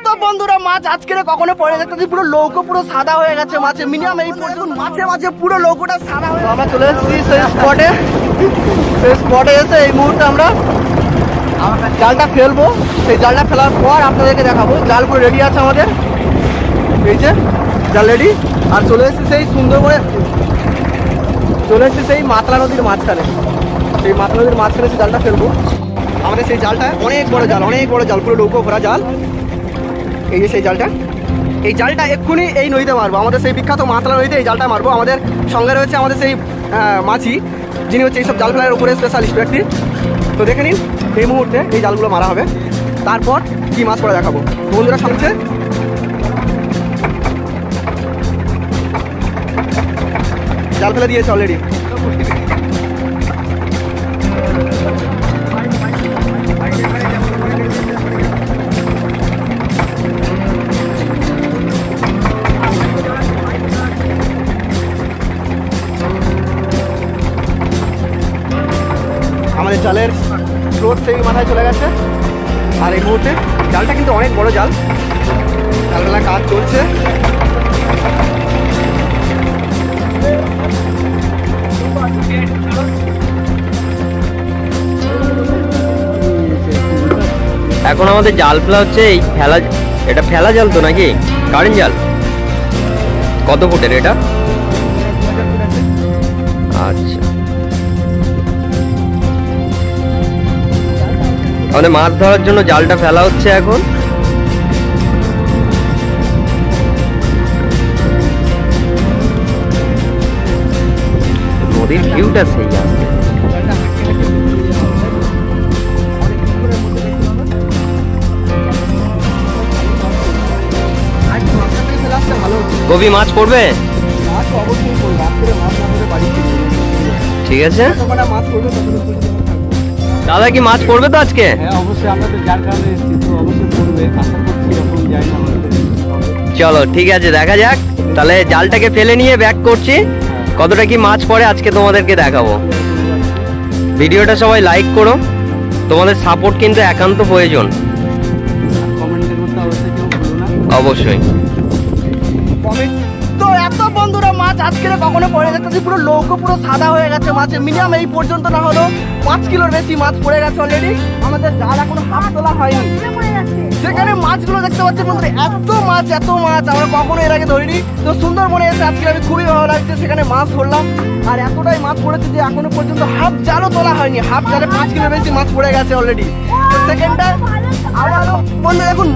এত বন্ধুরা মাছ আজকে কখনো পড়ে দেখতে পুরো লৌকো পুরো সাদা হয়ে গেছে মাছে মিনিমাম এই পর্যন্ত মাছে মাছে পুরো লৌকোটা সাদা হয়ে আমরা চলে এসেছি সেই স্পটে এসে এই মুহূর্তে আমরা জালটা ফেলবো। সেই জালটা ফেলার পর আপনাদেরকে দেখাবো। জাল পুরো রেডি আছে আমাদের, এই যে জাল রেডি। আর চলে এসেছি সেই সুন্দরবনে, চলে এসেছি সেই মাতলা নদীর মাঝখানে। সেই মাতলা নদীর মাঝখানে সেই জালটা ফেলবো। আমাদের সেই জালটা অনেক বড় জাল পুরো নৌকো ভরা জাল। এই যে সেই জালটা, এই জালটা এক্ষুনি এই নদীতে মারবো, আমাদের সেই বিখ্যাত মাতলা নদীতে এই জালটা মারবো। আমাদের সঙ্গে রয়েছে আমাদের সেই মাঝি, যিনি হচ্ছে এইসব জাল ফেলার উপরে স্পেশালিস্ট ব্যক্তি। তো দেখে নিন এই মুহূর্তে এই জালগুলো মারা হবে, তারপর কি মাছ পড়ে দেখাবো। বন্ধুরা সঙ্গে জাল ফেলে দিয়েছে অলরেডি। আমাদের জালের স্রোত সেই মাথায় চলে গেছে। আর এই মুহূর্তে জালটা কিন্তু অনেক বড় জাল, জালবেলা কাজ চলছে। এখন আমাদের জাল ফেলা হচ্ছে এই ফেলা, এটা ফেলা জাল তো নাকি কারেন্ট জাল? কত ফুটের এটা? আচ্ছা, আমাদের মাছ ধরার জন্য জালটা ফেলা হচ্ছে এখন। নদীর ভিউটা সেই আছে। কবি মাছ পড়বে? ঠিক আছে দাদা, কি মাছ পড়বে তো আজকে? হ্যাঁ অবশ্যই, আমরা তো যার কারণে এসেছি তো অবশ্যই পড়বে, আশা করছি এখন যাই না আমাদের। চলো ঠিক আছে, দেখা যাক। তাহলে জালটাকে ফেলে নিয়ে ব্যাক করছি, কতটা কি মাছ পড়ে আজকে তোমাদেরকে দেখাবো। ভিডিওটা সবাই লাইক করো, তোমাদের সাপোর্ট কিন্তু একান্ত প্রয়োজন। কমেন্টের মধ্যে অবশ্যই কেউ ভুলো না। অবশ্যই তো এত বন্ধুরা মাছ আজকে কখনো পড়ে দেখতেছি পুরো লৌকো পুরো সাদা হয়ে গেছে মাছে। মিনিমাম এই পর্যন্ত না হলো 5 কিলোর বেশি মাছ পড়ে গেছে অলরেডি। আমাদের জাল এখনো হাত তোলা হয়নি। সেখানে মাছগুলো দেখতে পাচ্ছি বন্ধুরা, এত মাছ আমরা কখনো এর আগে ধরিনি। তো সুন্দরবনে এসে আজকে আমি খুবই ভালো লাগছে, সেখানে মাছ ধরলাম। আর এতটাই মাছ পড়েছে যে এখনো পর্যন্ত হাফ জালও তোলা হয়নি। হাফ জালে 5 কিলোর বেশি মাছ পড়ে গেছে অলরেডি। তো সেকেন্ডটা আরো বন্ধু দেখুন